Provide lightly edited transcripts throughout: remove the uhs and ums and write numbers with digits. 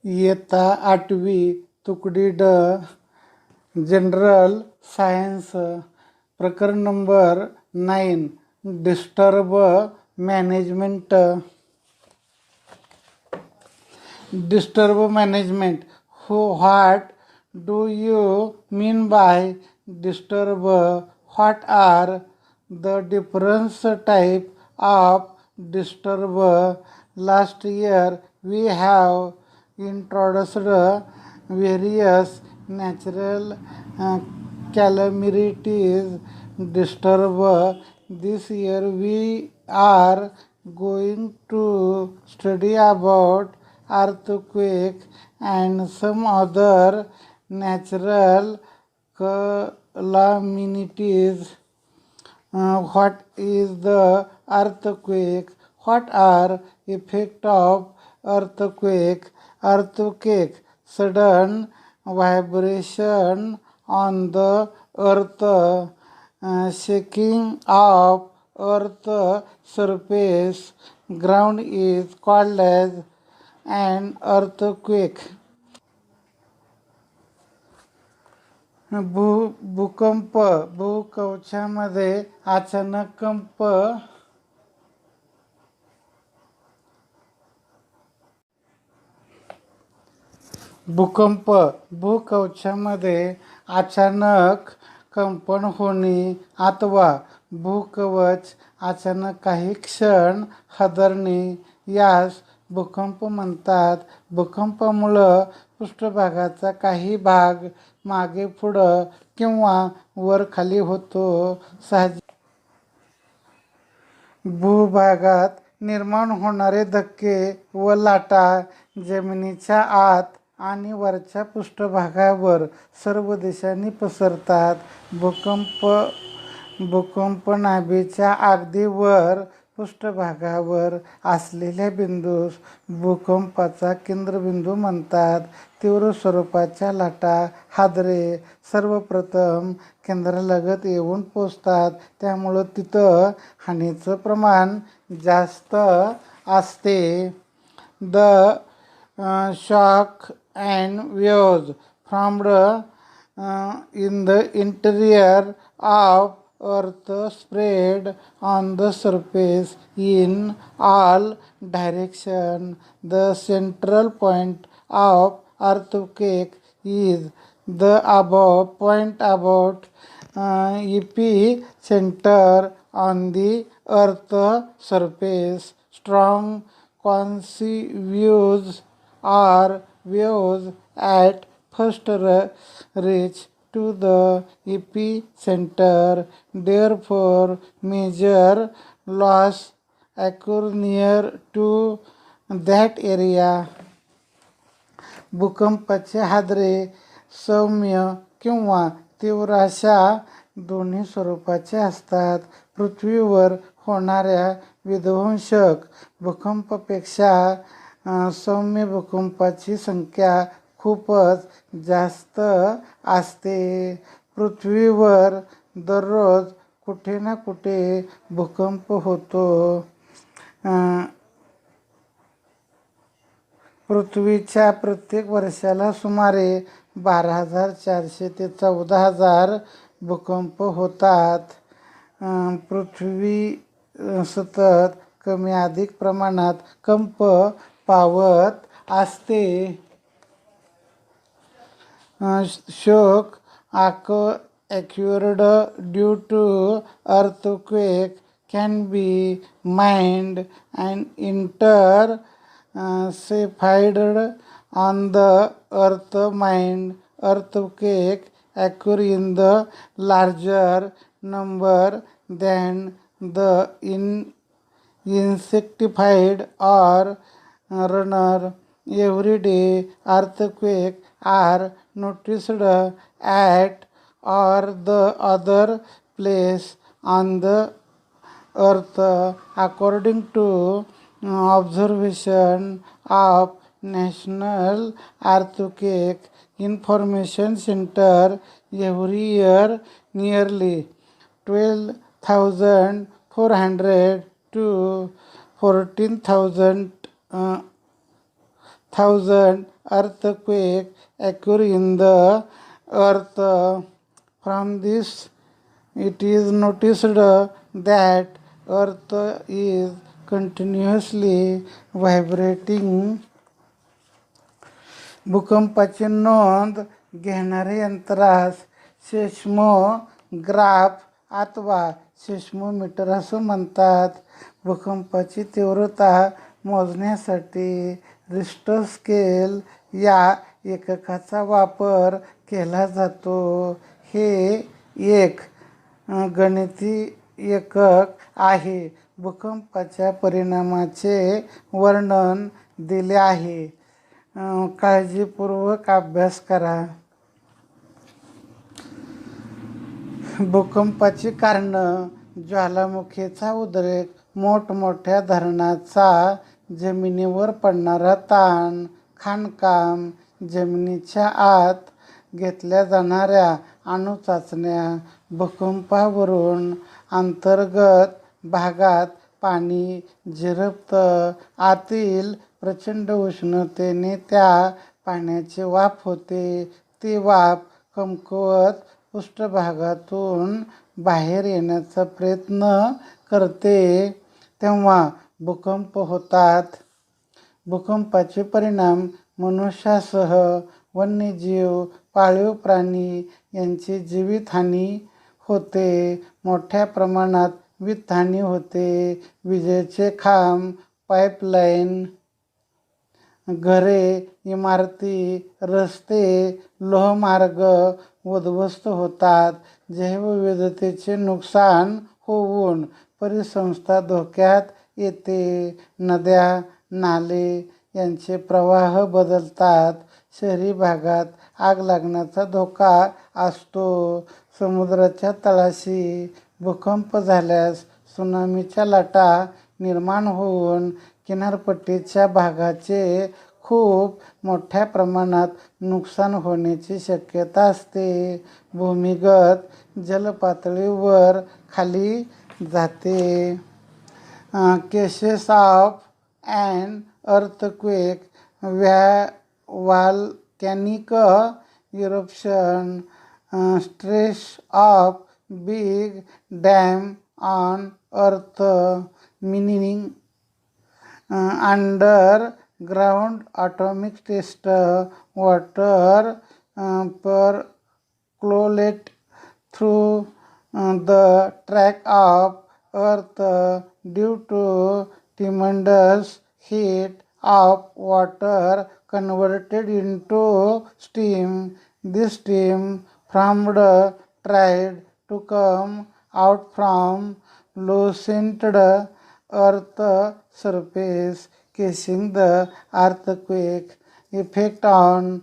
इयत्ता 8वी तुकडी ड जनरल सायन्स प्रकरण number 9 disturb management. What do you mean by disturb? What are the different type of disturb? Last year we have introduced various natural calamities disturb. This year we are going to study about earthquake and some other natural calamities. What is the earthquake? What are effect of earthquake? Earthquake, sudden vibration on the earth, shaking of earth surface. Ground is called as an earthquake. भूकंप भूकवचामध्ये अचानक कंप. भूकंप भूकवचामध्ये अचानक कंपन होणे अथवा भूकवच अचानक काही क्षण हादरणे यास भूकंप म्हणतात. भूकंपामुळं पृष्ठभागाचा काही भाग मागे पुढं किंवा वर खाली होतो. भूभागात निर्माण होणारे धक्के व लाटा जमिनीच्या आत आणि वरच्या पृष्ठभागावर सर्व दिशांनी पसरतात. भूकंप नाभीच्या अगदी वर पृष्ठभागावर असलेल्या बिंदूस भूकंपाचा केंद्रबिंदू म्हणतात. तीव्र स्वरूपाच्या लाटा, हादरे सर्वप्रथम केंद्रालगत येऊन पोचतात, त्यामुळं तिथं हानीचं प्रमाण जास्त असते. The shock and waves formed in the interior of earth spread on the surface in all directions. The central point of earthquake is the above point about epicenter on the earth surface. Strong convulsions or waves at first reach to the epicenter. Therefore, major loss occur near to that area. भूकंपाचे हादरे सौम्य किंवा तीव्र अशा दोन्ही स्वरूपाचे असतात. पृथ्वीवर होणाऱ्या विध्वंसक भूकंपापेक्षा सौम्य भूकंपाची संख्या खूपच जास्त असते. पृथ्वीवर दररोज कुठे ना कुठे भूकंप होतो. पृथ्वीच्या प्रत्येक वर्षाला सुमारे 12,400 ते 14,000 भूकंप होतात. पृथ्वी सतत कमी अधिक प्रमाणात कंप पावत असते. shock occurred due to earthquake can be mined and intercepted on the earth. Mined earthquake occur in the larger number than the insectified or runner. Everyday earthquakes are noticed at or the other place on the earth. According to observation of National Earthquake Information Center, every year nearly 12,400 to 14,000 thousand earthquake occur in the earth. From this, it is noticed that earth is continuously vibrating. भूकंपाची नोंद घेणाऱ्या यंत्रास seismograph अथवा seismometer असं म्हणतात. भूकंपाची तीव्रता मोजण्यासाठी Richter scale या एककाचा वापर केला जातो. हे एक गणिती एकक आहे. भूकंपाच्या परिणामाचे वर्णन दिले आहे. काळजीपूर्वक अभ्यास करा. भूकंपाची कारणं: ज्वालामुखीचा उद्रेक, मोठमोठ्या धरणाचा जमिनीवर पडणारा ताण, खाणकाम, जमिनीच्या आत घेतल्या जाणाऱ्या अणुचाचण्या, भूकंपावरून अंतर्गत भागात पाणी झिरपतं, आतील प्रचंड उष्णतेने त्या पाण्याची वाफ होते, ती वाफ कमकुवत पृष्ठभागातून बाहेर येण्याचा प्रयत्न करते, तेव्हा भूकंप होतात. भूकंपाचे परिणाम मनुष्यासह वन्यजीव, पाळीव प्राणी यांची जीवितहानी होते. मोठ्या प्रमाणात वित्तहानी होते. विजेचे खांब, पाईपलाईन, घरे, इमारती, रस्ते, लोहमार्ग उद्ध्वस्त होतात. जैवविविधतेचे नुकसान होऊन परिसंस्था धोक्यात येते. नद्या, नाले यांचे प्रवाह बदलतात. शहरी भागात आग लागण्याचा धोका असतो. समुद्राच्या तळाशी भूकंप झाल्यास त्सुनामीच्या लाटा निर्माण होऊन किनारपट्टीच्या भागाचे खूप मोठ्या प्रमाणात नुकसान होण्याची शक्यता असते. भूमिगत जलपातळी खाली जाते. Cases of an earthquake: volcanic eruption, stress of big dam on earth, meaning underground atomic test, water percolate through the track of earth due to tremendous heat of water converted into steam. This steam formed tried to come out from loosened earth surface, causing the earthquake. Effect on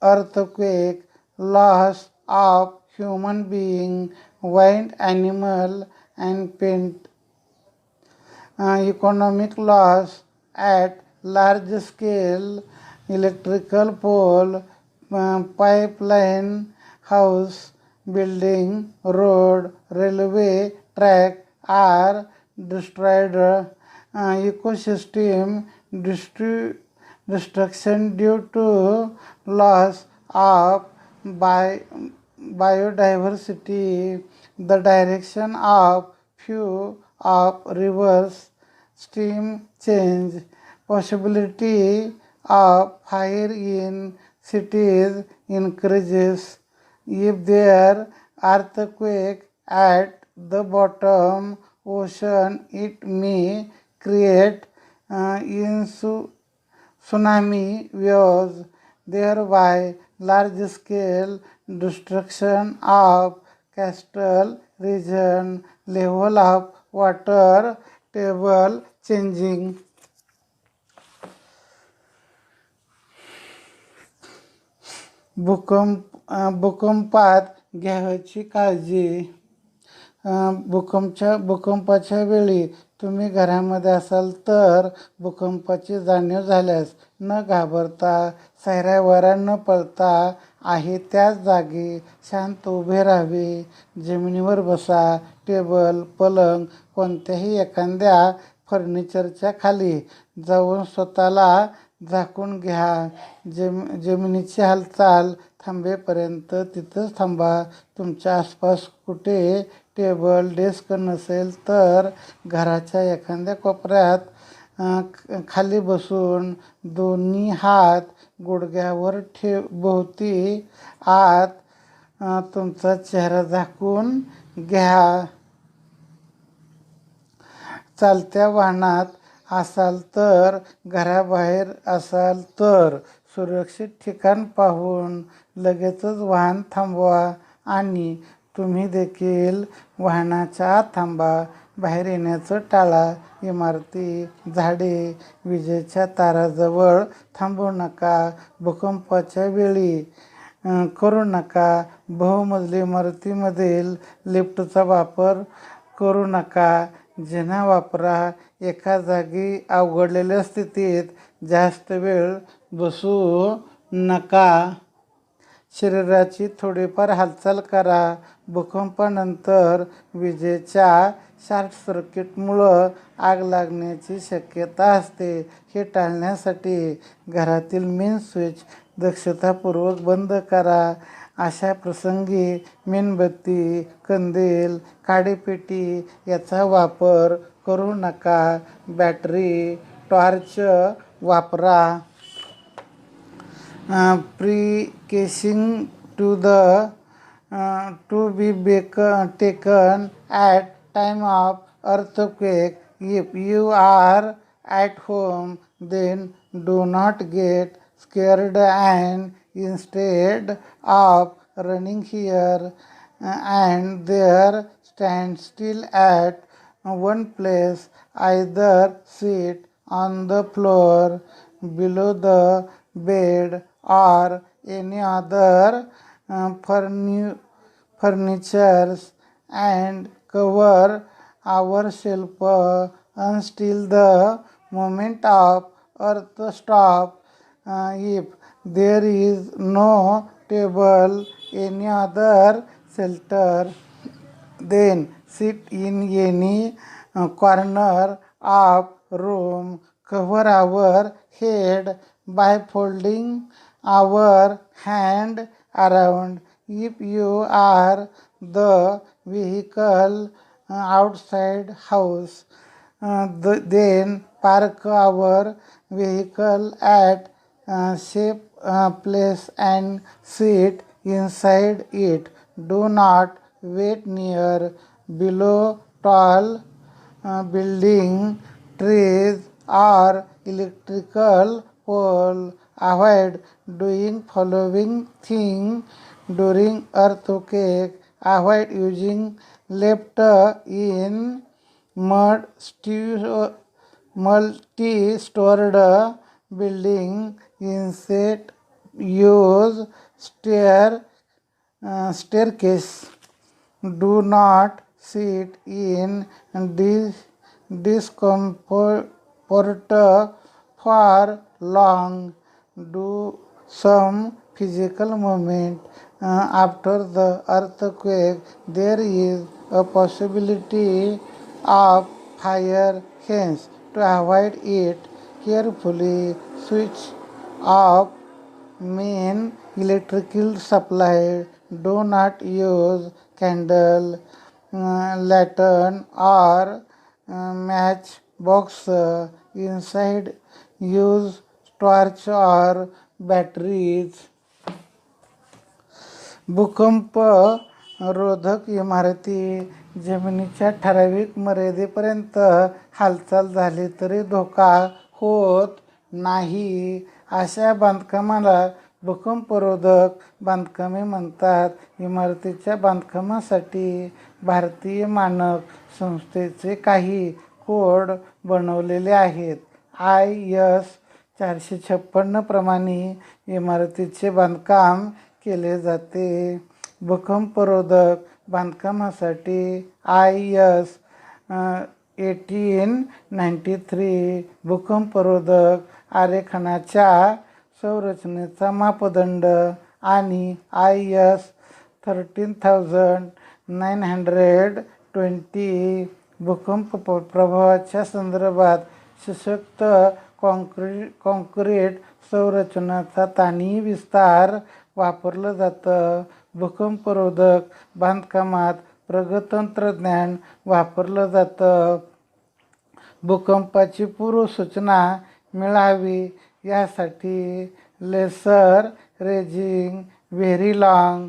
earthquake: loss of human being, wild animal and pet. Economic loss at large scale: electrical pole, pipeline, house building, road, railway track are destroyed. Ecosystem destruction due to loss of biodiversity. The direction of few of rivers stream change. Possibility of fire in cities increases. If there earthquake at the bottom ocean, it may create tsunami waves, thereby large-scale destruction of coastal region. Level of water table changing. भूकंपात घ्यावयाची काळजी. भूकंपाच्या वेळी तुम्ही घरामध्ये असाल तर भूकंपाची जाणीव झाल्यास न घाबरता, सैरावैरा न पळता आहे त्याच जागी शांत उभे राहावे. जमिनीवर बसा. टेबल, पलंग, कोणत्याही एखाद्या फर्निचरच्या खाली जाऊन स्वतःला झाकून घ्या. जमिनीची हालचाल थांबेपर्यंत तिथंच थांबा. तुमच्या आसपास कुठे टेबल डेस्क नसेल तर घराच्या एखाद्या कोपऱ्यात खाली बसून दोन्ही हात गुडघ्यावर भोवती आत तुमचा चेहरा झाकून घ्या. चालत्या वाहनात असाल तर घराबाहेर असाल तर सुरक्षित ठिकाण पाहून लगेचच वाहन थांबवा आणि तुम्ही देखील वाहनाच्या आत थांबा. बाहेर येण्याचं टाळा. इमारती, झाडे, विजेच्या ताराजवळ थांबू नका. भूकंपाच्या वेळी करू नका. बहुमजली इमारतीमधील लिफ्टचा वापर करू नका. जिना वापरा. एका जागी अवघडलेल्या स्थितीत जास्त वेळ बसू नका. शरीराची थोडीफार हालचाल करा. भूकंपानंतर विजेच्या शॉर्ट सर्किटमुळं आग लागण्याची शक्यता असते. हे टाळण्यासाठी घरातील मेन स्विच दक्षतापूर्वक बंद करा. अशा प्रसंगी मेणबत्ती, कंदील, काडीपेटी याचा वापर करू नका. बॅटरी टॉर्च वापरा. Precautions to be taken at time of earthquake. If you are at home, then do not get scared and instead of running here and there, stand still at one place. Either sit on the floor below the bed or any other furnitures and cover ourselves until the moment of earth stop. If there is no table, any other shelter, then sit in any corner of room. Cover our head by folding our hand around. If you are the vehicle outside house, then park our vehicle at safe place and sit inside it. Do not wait near below tall building, trees or electrical pole. Avoid doing following things during earthquake. Avoid using left in multi-stored building. Instead use staircase. Do not sit in discomfort for long. Do some physical movement. After the earthquake, there is a possibility of fire. Hence, to avoid it, carefully switch off main electrical supply. Do not use candle, lantern or matchbox inside. Use torch or batteries. भूकंप रोधक इमारती. जमिनीच्या ठराविक मर्यादेपर्यंत हालचाल झाली तरी धोका होत नाही. अशा बांधकामाला भूकंपरोधक बांधकामे म्हणतात. इमारतीच्या बांधकामासाठी भारतीय मानक संस्थेचे काही कोड बनवलेले आहेत. IS 456 प्रमाणे इमारतीचे बांधकाम केले जाते. भूकंपरोधक बांधकामासाठी IS 1893 भूकंपरोधक आरेखनाच्या संरचनेचा मापदंड आणि IS 13920 भूकंप प्रभावाच्या संदर्भात सशक्त कॉन्क्रीट संरचनाचा ताणी विस्तार वापरलं जातं. भूकंपरोधक बांधकामात प्रगत तंत्रज्ञान वापरलं जातं. भूकंपाची पूर्वसूचना मिळावी यासाठी laser ranging very long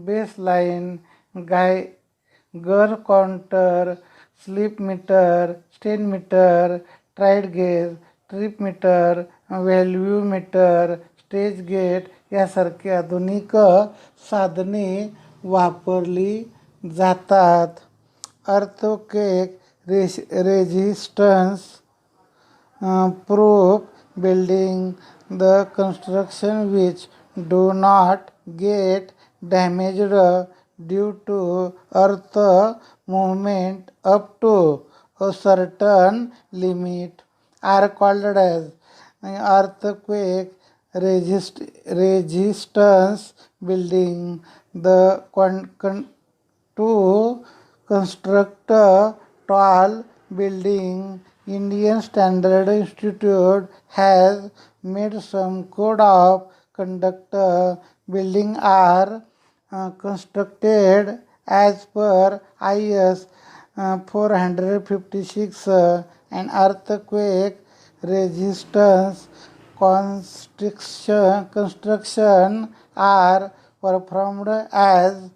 baseline गर counter slip meter strain meter ट्राईड gauge trip meter value meter stage gate यासारखी आधुनिक साधने वापरली जातात. Earthquake resistance proof building the construction which do not get damaged due to earth movement up to a certain limit are called as earthquake resistance building. The to construct a tall building, Indian Standard Institute has made some code of conduct. Buildings are constructed as per IS 456 and earthquake resistance construction are performed as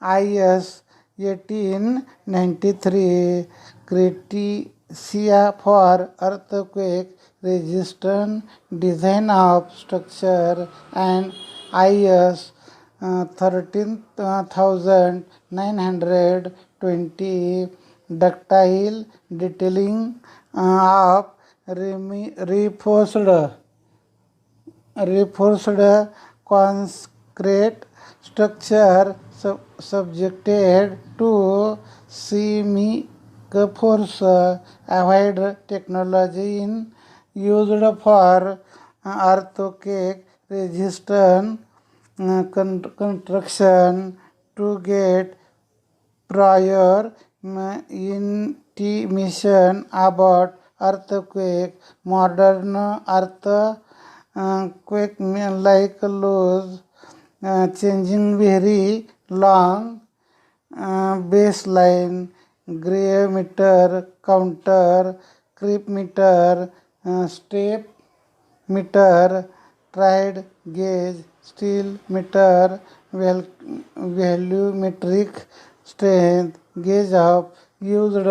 IS 1893 criteria for earthquake resistant design of structure and IS 13920 ductile detailing of reinforced concrete structure subjected to seismic force. Avoid technology used for earthquake resistant construction to get prior intimation about earthquake. Modern earthquake like loose changing very long baseline, gray meter, counter, creep meter, step meter, tried gauge, steel meter, volumetric strength gauge of used.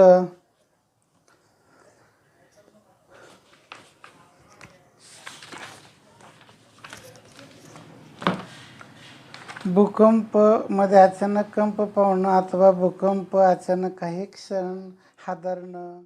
भूकंप मध्ये अचानक कंप पावणं अथवा भूकंप अचानक काही क्षण हादरणं